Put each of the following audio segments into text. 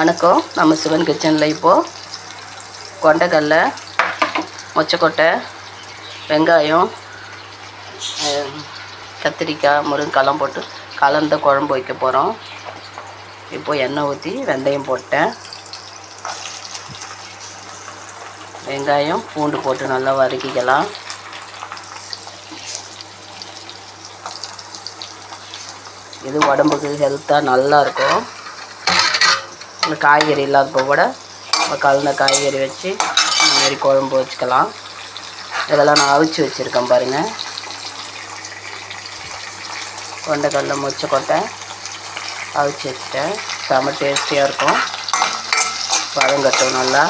வணக்கம். நம்ம சிவன் கிச்சனில் இப்போது கொண்டைக்கடலை, மொச்சக்கொட்டை, வெங்காயம், கத்திரிக்காய், முருங்கைக்காலாம் போட்டு கலந்த குழம்பு வைக்க போகிறோம். இப்போது எண்ணெய் ஊற்றி வெந்தயம் போட்டேன். வெங்காயம் பூண்டு போட்டு நல்லா வதக்கிக்கலாம். இது உடம்புக்கு ஹெல்த்தாக நல்லாயிருக்கும். காய்கறி இல்லாதப்போ கூட கலந்த காய்கறி வச்சு இந்த மாதிரி குழம்பு வச்சுக்கலாம். இதெல்லாம் நான் அவிச்சு வச்சுருக்கேன் பாருங்கள். கொண்டைக்கடலை, மொச்சக்கொட்டை அவிச்சு வச்சுட்டேன். செம டேஸ்டியாக இருக்கும். பழங்கட்டும் நல்லா.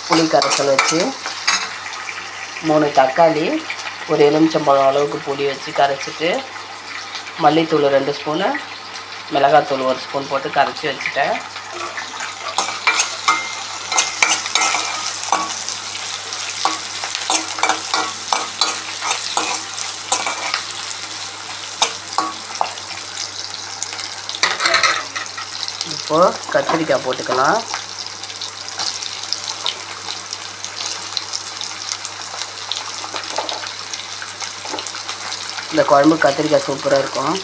புளி கரைசல் வச்சு 3 தக்காளி, ஒரு எலுமிச்சம்பழம் அளவுக்கு புளி வச்சு கரைச்சிட்டு, மல்லித்தூள் 2 ஸ்பூனு, மிளகாத்தூள் 1 ஸ்பூன் போட்டு கரைச்சி வச்சுட்டேன். இப்போது கத்திரிக்காய் போட்டுக்கலாம். இந்த குழம்பு கத்திரிக்காய் சூப்பராக இருக்கும்.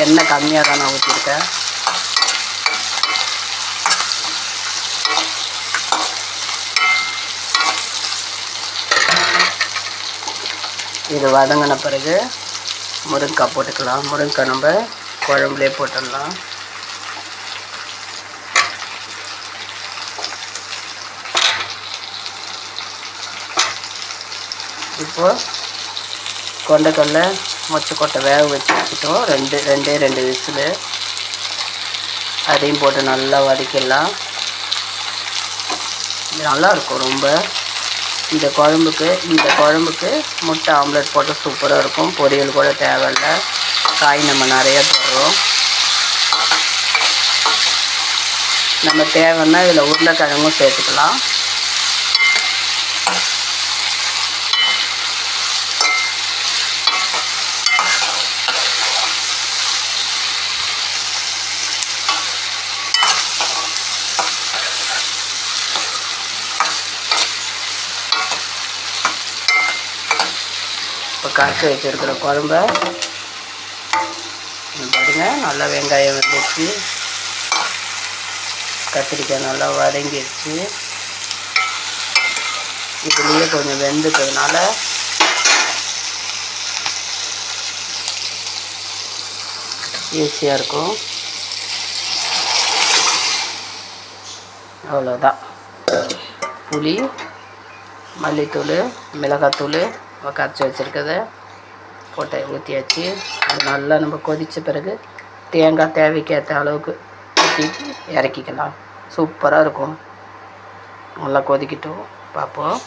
எண்ணெய் கம்மியாக தான் நான் ஊற்றிருக்கேன். இது வதங்கின பிறகு முருங்கைக்காய் போட்டுக்கலாம். முருங்கைக்காய் நம்ம குழம்புலேயே போட்டுடலாம். இப்போது கொண்டைக்கடலை, மொச்சக்கொட்டை வேக வச்சு வச்சுட்டோம். ரெண்டு விசிலு. அதையும் போட்டு நல்லா வதக்கிடலாம். நல்லாயிருக்கும் ரொம்ப. இந்த குழம்புக்கு முட்டை ஆம்லெட் போட்டு சூப்பராக இருக்கும். பொரியல் கூட தேவையில்லை. காய் நம்ம நிறையா போடுறோம். நம்ம தேவைன்னா இதில் உருளைக்கிழங்கும் சேர்த்துக்கலாம். இப்போ கரைச்சி வச்சுருக்கிற குழம்ப பாருங்க. நல்லா வெங்காயம் வந்துடுச்சு, கத்திரிக்காய் நல்லா வதங்கிடுச்சு. இதுலேயே கொஞ்சம் வெந்துக்கிறதுனால ஈஸியாக இருக்கும். அவ்வளோதான். புளி, மல்லித்தூள், மிளகாத்தூள் கரைச்சி வச்சுருக்கத போட்டு ஊற்றியாச்சு. அது நல்லா நம்ம கொதித்த பிறகு தேங்காய் தேவைக்கேற்ற அளவுக்கு ஊற்றிட்டு இறக்கிக்கலாம். சூப்பராக இருக்கும். நல்லா கொதிக்கிட்டோம். பார்ப்போம்.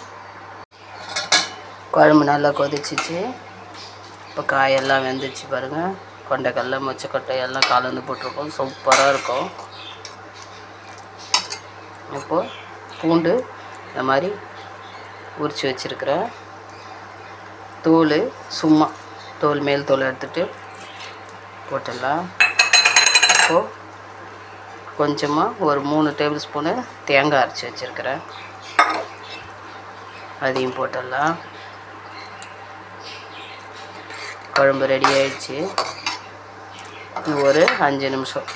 குழம்பு நல்லா கொதிச்சிச்சு. இப்போ காயெல்லாம் வெந்துச்சு பாருங்கள். கொண்டைக்கடலை, மொச்சக்கொட்டை எல்லாம் கலந்து போட்டிருக்கோம். சூப்பராக இருக்கும். இப்போது பூண்டு இந்த மாதிரி உரித்து வச்சுருக்கிறேன். தோல் சும்மா மேல் தோல் எடுத்துகிட்டு போட்டுடலாம். இப்போது கொஞ்சமாக ஒரு 3 டேபிள் ஸ்பூனு தேங்காய் அரைச்சி வச்சுருக்கிறேன். அதையும் போட்டுடலாம். குழம்பு ரெடி ஆயிடுச்சு. ஒரு 5 நிமிஷம்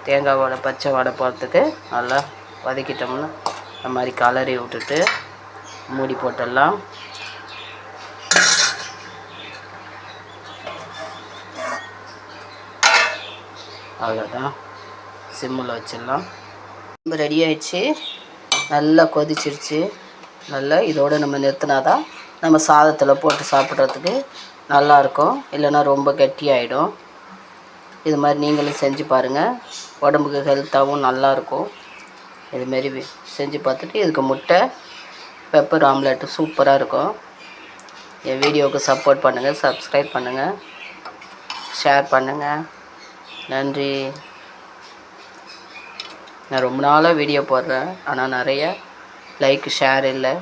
தேங்காவோட பச்சை வடை போகிறதுக்கு நல்லா வதக்கிட்டோம்னா இந்த மாதிரி கலரி விட்டுட்டு மூடி போட்டுடலாம். அவ்வளோதான். சிம்மில் வச்சிடலாம். ரொம்ப ரெடி ஆயிடுச்சு. நல்லா கொதிச்சிருச்சு. நல்லா இதோடு நம்ம நிறுத்தினா தான் நம்ம சாதத்தில் போட்டு சாப்பிட்றதுக்கு நல்லாயிருக்கும். இல்லைன்னா ரொம்ப கெட்டியாகிடும். இது மாதிரி நீங்களும் செஞ்சு பாருங்கள். உடம்புக்கு ஹெல்த்தாகவும் நல்லாயிருக்கும். இதுமாரி செஞ்சு பார்த்துட்டு இதுக்கு முட்டை பெப்பர் ஆம்லெட்டு சூப்பராக இருக்கும். என் வீடியோவுக்கு சப்போர்ட் பண்ணுங்கள், சப்ஸ்கிரைப் பண்ணுங்கள், ஷேர் பண்ணுங்கள். நன்றி. நான் ரொம்ப நாளாக வீடியோ போடுறேன், ஆனால் நிறைய லைக் ஷேர் இல்லை.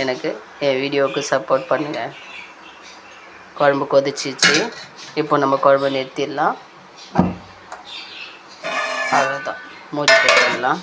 எனக்கு என் வீடியோவுக்கு சப்போர்ட் பண்ணுங்கள். குழம்பு கொதிச்சிச்சு. இப்போ நம்ம குழம்பு நிறுத்திடலாம். அவ்வளோதான், மூடி போட்டுடலாம்.